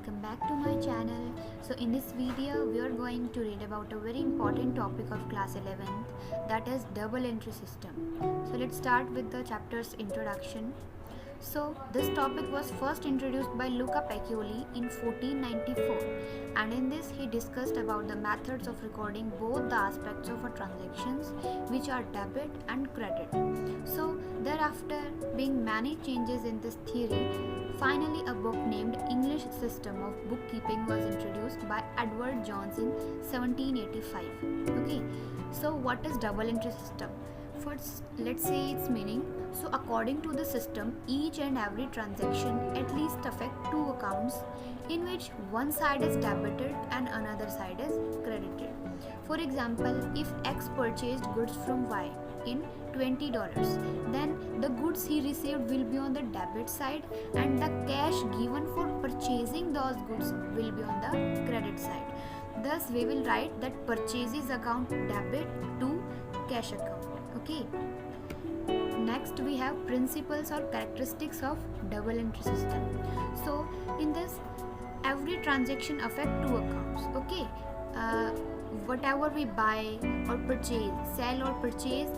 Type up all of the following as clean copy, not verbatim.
welcome back to my channel. So in this video we are going to read about a very important topic of class 11th, that is double entry system. So let's start with the chapter's introduction. So this topic was first introduced by Luca Pacioli in 1494, and in this he discussed about the methods of recording both the aspects of a transactions, which are debit and credit. So thereafter, being many changes in this theory, finally a book named English System of Bookkeeping was introduced by Edward Jones in 1785. Okay, so what is double entry system? First, let's see its meaning. So according to the system, each and every transaction at least affect two accounts, in which one side is debited and another side is credited. For example, if X purchased goods from Y in $20, then the goods he received will be on the debit side and the cash given for purchasing those goods will be on the credit side. Thus we will write that purchases account debit to cash account. Okay. Next we have principles or characteristics of double entry system. So in this, every transaction affect two accounts. Okay. Whatever we buy or purchase, sell or purchase,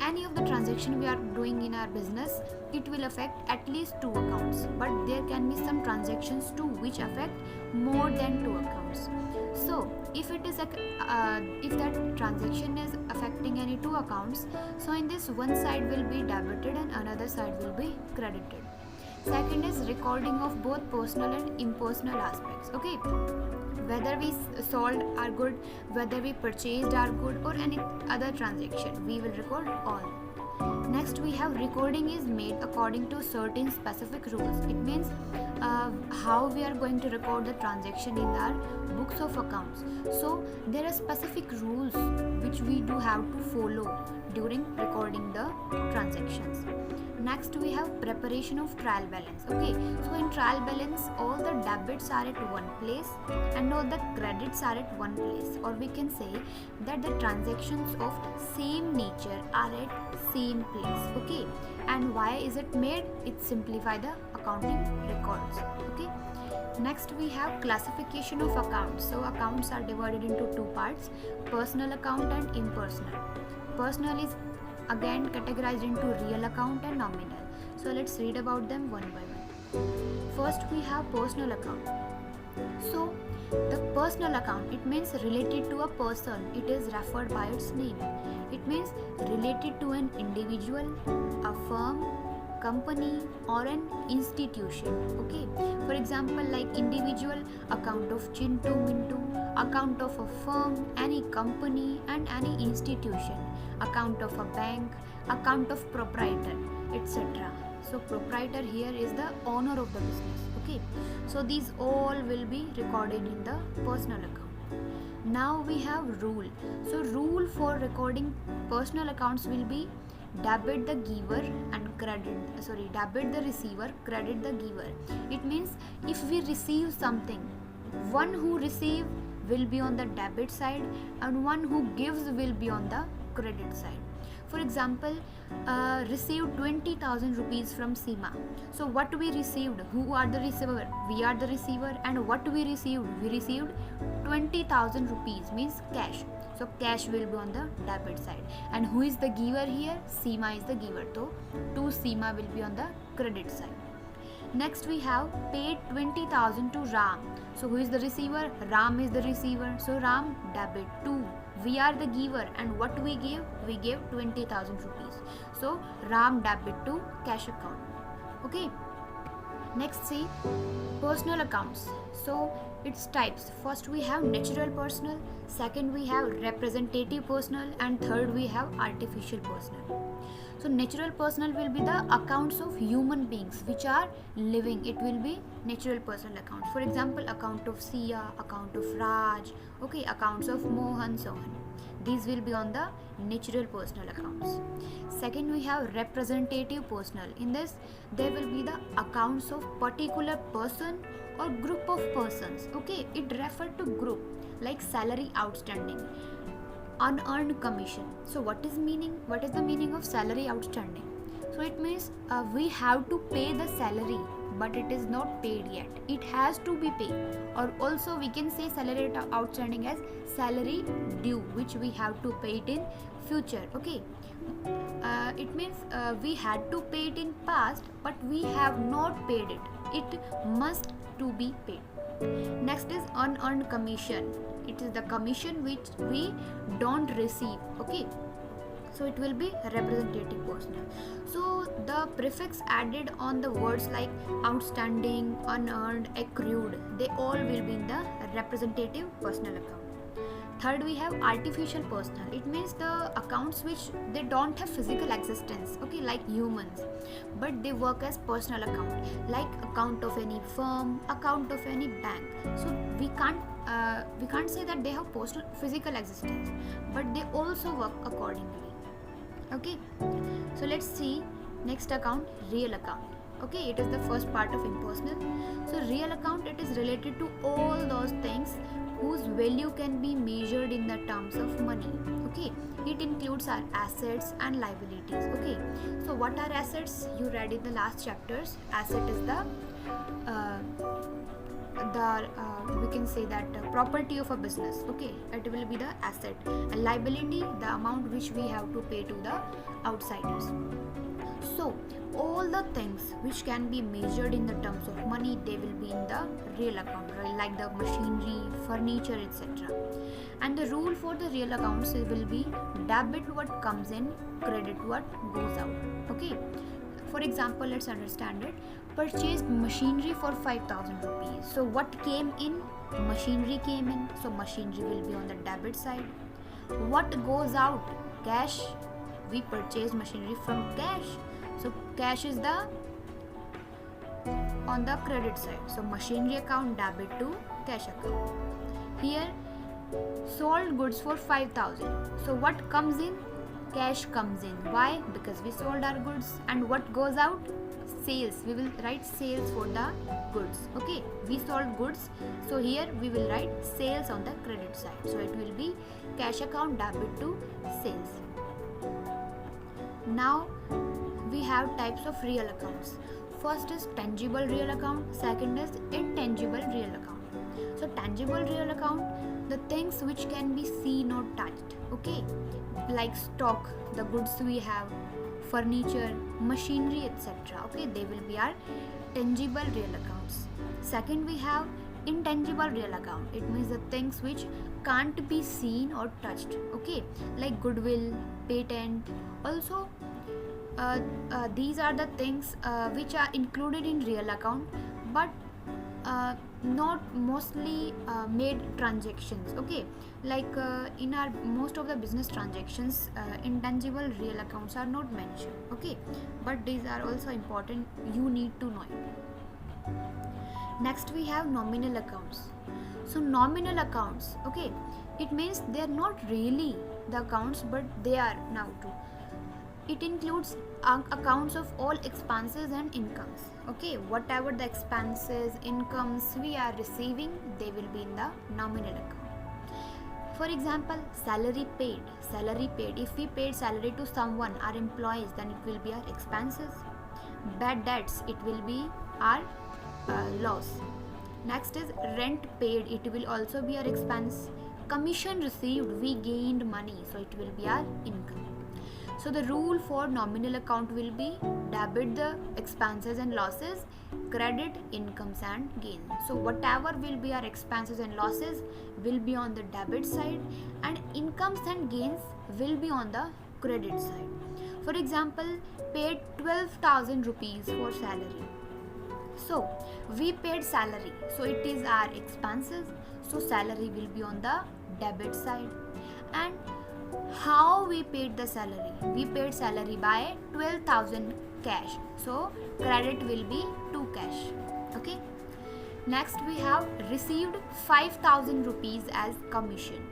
any of the transaction we are doing in our business, it will affect at least two accounts, but there can be some transactions too which affect more than two accounts. So if it is if that transaction is affecting any two accounts, so in this one side will be debited and another side will be credited. Second is recording of both personal and impersonal aspects. Okay, whether we sold our good, whether we purchased our good, or any other transaction, we will record all. Next we have recording is made according to certain specific rules. It means how we are going to record the transaction in our books of accounts. So there are specific rules which we do have to follow during recording the transactions. Next we have preparation of trial balance. Okay, so in trial balance, all the debits are at one place and all the credits are at one place, or we can say that the transactions of same nature are at same place. Okay, and why is it made? It simplify the accounting records. Okay. Next we have classification of accounts. So accounts are divided into two parts: personal account and impersonal. Personal is again categorized into real account and nominal. So let's read about them one by one. First we have personal account. So the personal account, it means related to a person. It is referred by its name. It means related to an individual, a firm, company, or an institution. Okay, for example, like individual, account of Chintu Mintu, account of a firm, any company, and any institution, account of a bank, account of proprietor, etc. So proprietor here is the owner of the business. Okay, so these all will be recorded in the personal account. Now we have rule. So rule for recording personal accounts will be debit the giver and debit the receiver, credit the giver. It means if we receive something, one who receive will be on the debit side and one who gives will be on the credit side. For example, received 20,000 rupees from Seema. So what we received? Who are the receiver? We are the receiver. And what we received? We received 20,000 rupees, means cash. So cash will be on the debit side. And who is the giver here? Seema is the giver. So to Seema will be on the credit side. Next we have paid 20,000 to Ram. So who is the receiver? Ram is the receiver. So Ram debit to. We are the giver, and what we give? We gave 20,000 rupees. So Ram debit to cash account. Okay. Next see personal accounts. So its types. First we have natural personal, second we have representative personal, and third we have artificial personal. So natural personal will be the accounts of human beings which are living. It will be natural personal account. For example, account of Sia, account of Raj, okay, accounts of Mohan, so on. These will be on the natural personal accounts. Second we have representative personal. In this there will be the accounts of particular person or group of persons. Okay, it referred to group, like salary outstanding, unearned commission. So what is the meaning of salary outstanding? So it means we have to pay the salary but it is not paid yet. It has to be paid. Or also we can say salary outstanding as salary due, which we have to pay it in future. Okay, it means we had to pay it in past, but we have not paid it. It must to be paid. Next is unearned commission. It is the commission which we don't receive. Okay, so it will be representative personal. So the prefix added on the words like outstanding, unearned, accrued, they all will be in the representative personal account. Third, we have artificial personal. It means the accounts which they don't have physical existence, okay, like humans, but they work as personal account, like account of any firm, account of any bank. So we can't say that they have personal physical existence, but they also work accordingly. Okay, so let's see next account, real account. Okay, it is the first part of impersonal. So real account, it is related to all those things whose value can be measured in the terms of money. Okay, it includes our assets and liabilities. Okay, so what are assets? You read in the last chapters. Asset is the we can say that property of a business. Okay, it will be the asset, and liability, the amount which we have to pay to the outsiders. So all the things which can be measured in the terms of money, they will be in the real account, right? Like the machinery, furniture, etc. And the rule for the real accounts will be debit what comes in, credit what goes out. Okay, for example, let's understand it. Purchased machinery for 5,000 rupees. So what came in? Machinery came in, so machinery will be on the debit side. What goes out? Cash. We purchased machinery from cash, so cash is the on the credit side. So machinery account debit to cash account. Here sold goods for 5,000. So what comes in? Cash comes in. Why? Because we sold our goods. And what goes out? Sales. We will write sales for the goods. Okay, we sold goods, so here we will write sales on the credit side. So it will be cash account debit to sales. Now we have types of real accounts. First is tangible real account, second is intangible real account. So tangible real account, the things which can be seen or touched. Okay, like stock, the goods we have, furniture, machinery, etc. Okay, they will be our tangible real accounts. Second, we have intangible real account. It means the things which can't be seen or touched. Okay, like goodwill, patent. Also these are the things which are included in real account, but not mostly made transactions. Okay, like in our most of the business transactions, intangible real accounts are not mentioned. Okay, but these are also important, you need to know it. Next we have nominal accounts. So nominal accounts, okay, it means they are not really the accounts, but they are now too. It includes accounts of all expenses and incomes. Okay, whatever the expenses, incomes we are receiving, they will be in the nominal account. For example, salary paid. Salary paid, if we paid salary to someone, our employees, then it will be our expenses. Bad debts, it will be our loss. Next is rent paid, it will also be our expense. Commission received, we gained money, so it will be our income. So the rule for nominal account will be debit the expenses and losses, credit incomes and gains. So whatever will be our expenses and losses will be on the debit side, and incomes and gains will be on the credit side. For example, paid 12,000 rupees for salary. So we paid salary, so it is our expenses, so salary will be on the debit side. And how we paid the salary? We paid salary by 12,000 cash, so credit will be to cash. Okay, next we have received 5,000 rupees as commission.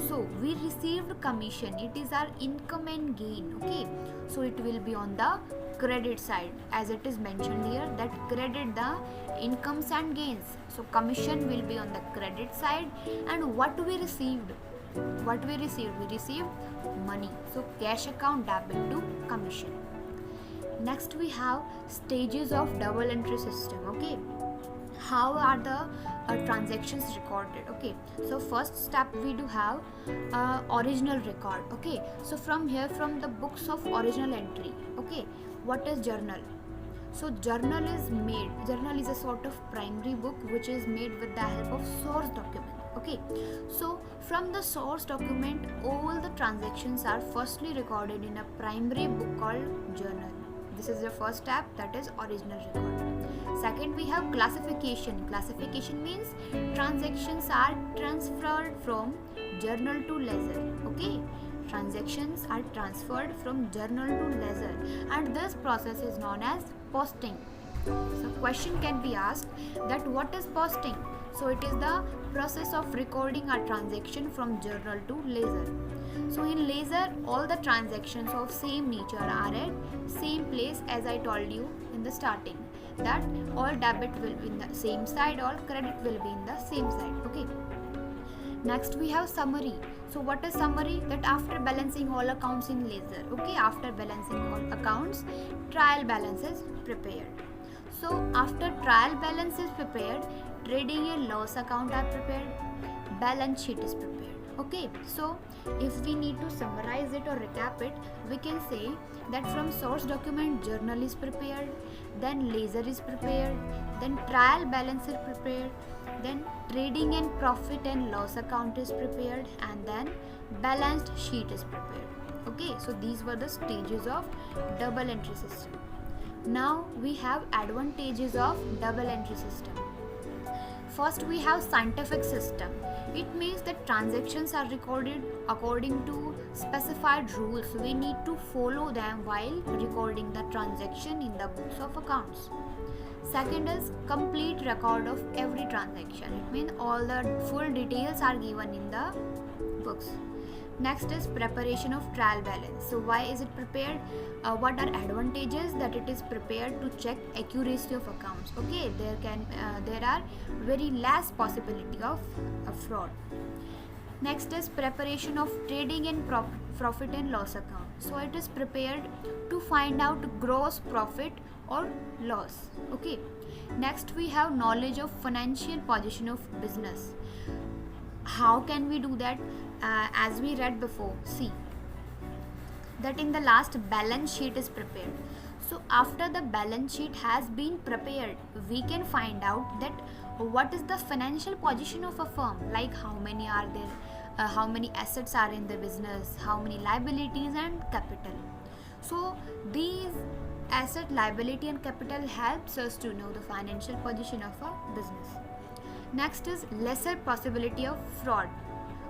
So we received commission, it is our income and gain. Okay, so it will be on the credit side, as it is mentioned here that credit the incomes and gains. So commission will be on the credit side. And what we received? We received money, so cash account debit to commission. Next we have stages of double entry system. Okay, how are the transactions recorded? Okay, so first step we do have original record. Okay, so from here, from the books of original entry. Okay, what is journal? So journal is a sort of primary book which is made with the help of source document. Okay, so from the source document all the transactions are firstly recorded in a primary book called journal. This is the first step, that is original record. Second, we have classification. Classification means transactions are transferred from journal to ledger. Okay, transactions are transferred from journal to ledger, and this process is known as posting. So question can be asked that what is posting? So it is the process of recording a transaction from journal to ledger. So in ledger all the transactions of same nature are at same place, as I told you in the starting, that all debit will be in the same side, all credit will be in the same side. Okay, next we have summary. So what is summary? That after balancing all accounts in ledger, okay, after balancing all accounts, trial balance is prepared. So after trial balance is prepared, trading and loss account are prepared, balance sheet is prepared. Okay, so if we need to summarize it or recap it, we can say that from source document journal is prepared, then ledger is prepared, then trial balance is prepared, then trading and profit and loss account is prepared, and then balanced sheet is prepared. Okay, so these were the stages of double entry system. Now we have advantages of double entry system. First, we have scientific system. It means that transactions are recorded according to specified rules. We need to follow them while recording the transaction in the books of accounts. Second is complete record of every transaction. It means all the full details are given in the books. Next is preparation of trial balance. So why is it prepared? What are advantages? That it is prepared to check accuracy of accounts. Okay, there are very less possibility of fraud. Next is preparation of trading and profit and loss account. So it is prepared to find out gross profit or loss. Okay. Next we have knowledge of financial position of business. How can we do that? As we read before, see that in the last balance sheet is prepared. So after the balance sheet has been prepared, we can find out that what is the financial position of a firm, like how many are there, how many assets are in the business, how many liabilities and capital. So these asset, liability and capital helps us to know the financial position of a business. Next is lesser possibility of fraud.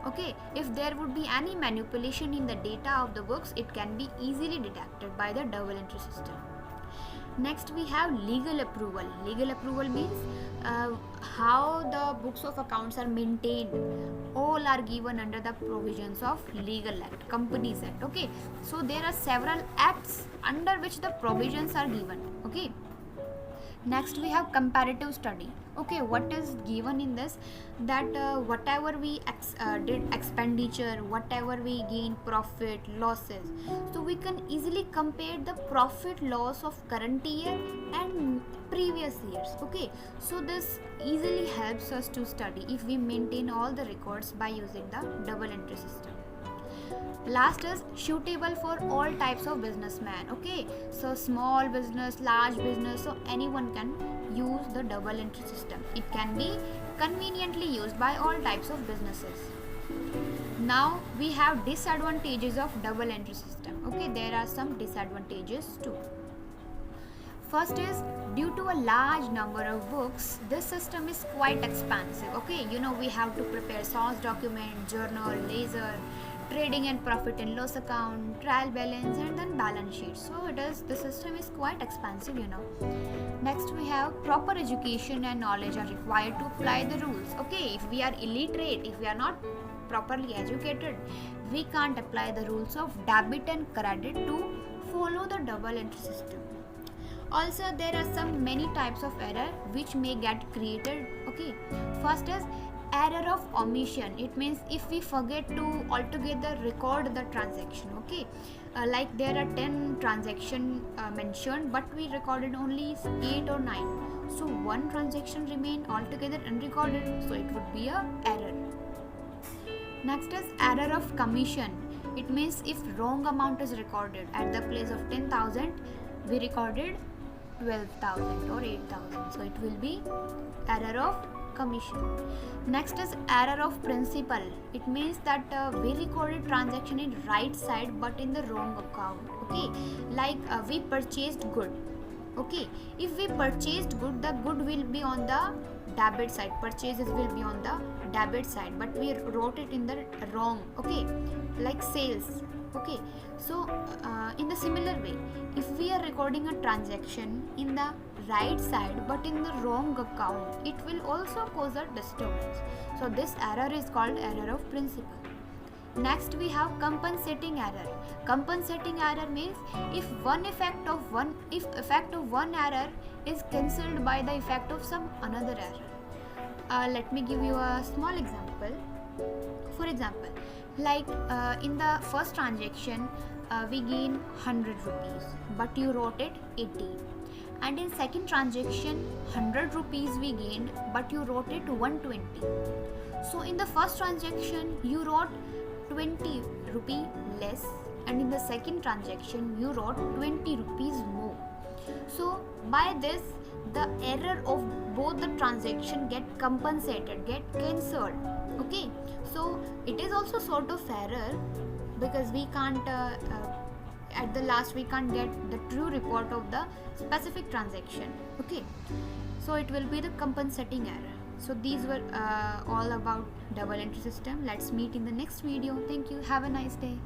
Okay, if there would be any manipulation in the data of the books, it can be easily detected by the double entry system. Next we have legal approval. Legal approval means how the books of accounts are maintained. All are given under the provisions of Legal Act, Companies Act. Okay, so there are several acts under which the provisions are given. Okay. Next we have comparative study. Okay, what is given in this? That whatever we did expenditure, whatever we gain profit, losses, so we can easily compare the profit loss of current year and previous years. Okay, so this easily helps us to study if we maintain all the records by using the double entry system. Last is suitable for all types of businessmen. Okay, so small business, large business, so anyone can use the double entry system. It can be conveniently used by all types of businesses. Now we have disadvantages of double entry system. Okay, there are some disadvantages too. First is, due to a large number of books, this system is quite expensive. Okay, we have to prepare source document, journal, ledger, trading and profit and loss account, trial balance, and then balance sheet. So the system is quite expensive. Next we have proper education and knowledge are required to apply the rules. Okay, if we are illiterate, if we are not properly educated, we can't apply the rules of debit and credit to follow the double entry system. Also, there are some many types of error which may get created. Okay, first is Error of omission, it means if we forget to altogether record the transaction. Okay, like there are 10 transaction mentioned, but we recorded only 8 or 9, so one transaction remained altogether unrecorded, so it would be a error. Next is error of commission, it means if wrong amount is recorded, at the place of 10,000 we recorded 12,000 or 8,000, so it will be error of commission. Next is error of principal, it means that we recorded transaction in right side but in the wrong account. Okay, like we purchased good. Okay, if we purchased good, the good will be on the debit side, purchases will be on the debit side, but we wrote it in the wrong. Okay, like sales. Okay, so in the similar way, if we are recording a transaction in the right side but in the wrong account, it will also cause a disturbance, so this error is called error of principal. Next we have compensating error. Compensating error means if effect of one error is cancelled by the effect of some another error. Let me give you a small example. For example, like in the first transaction we gain 100 rupees, but you wrote it 80, and in second transaction 100 rupees we gained, but you wrote it 120. So in the first transaction you wrote 20 rupee less, and in the second transaction you wrote 20 rupees more. So by this the error of both the transaction get compensated, get cancelled. Okay, so it is also sort of error, because we can't at the last we can't get the true report of the specific transaction. Okay, so it will be the compensating error. So these were all about double entry system. Let's meet in the next video. Thank you, have a nice day.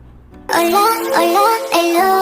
Hola, hola, hello.